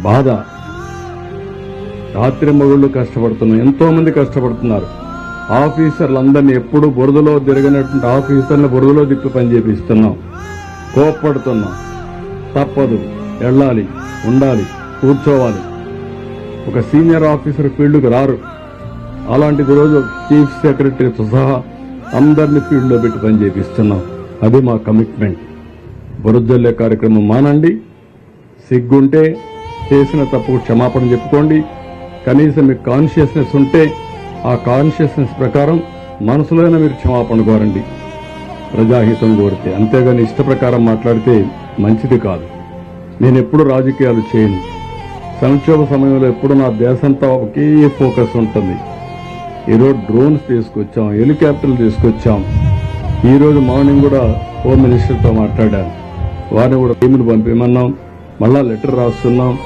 బాధ. రాత్రి మగుళ్ళు కష్టపడుతున్నాం, ఎంతో మంది కష్టపడుతున్నారు. ఆఫీసర్లందరినీ ఎప్పుడు బురదలో తిరగనటువంటి ఆఫీసర్లను బురదలో తిప్పి పనిచేపిస్తున్నాం. కోప్పడుతున్నాం. తప్పదు, వెళ్ళాలి, ఉండాలి, కూర్చోవాలి. ఒక సీనియర్ ఆఫీసర్ ఫీల్డ్కు రారు. అలాంటిది రోజు చీఫ్ సెక్రటరీతో సహా అందరినీ ఫీల్డ్లో పెట్టి పనిచేపిస్తున్నాం. అది మా కమిట్మెంట్. బురదజల్లే కార్యక్రమం మానండి. సిగ్గుంటే చేసిన తప్పుకు క్షమాపణ చెప్పుకోండి. కనీసం మీకు కాన్షియస్నెస్ ఉంటే ఆ కాన్షియస్నెస్ ప్రకారం మనసులోనే మీరు క్షమాపణ కోరండి, ప్రజాహితం కోరితే. అంతేగాని ఇష్ట ప్రకారం మాట్లాడితే మంచిది కాదు. నేను ఎప్పుడు రాజకీయాలు చేయను. సంక్షోభ సమయంలో ఎప్పుడు నా దేశంతో ఒకే ఫోకస్ ఉంటుంది. ఈరోజు డ్రోన్స్ తీసుకొచ్చాం, హెలికాప్టర్లు తీసుకొచ్చాం. ఈరోజు మార్నింగ్ కూడా హోమ్ మినిస్టర్తో మాట్లాడాను. వారిని కూడా టీమును పంపించమన్నాం. మళ్ళా లెటర్ రాస్తున్నాం.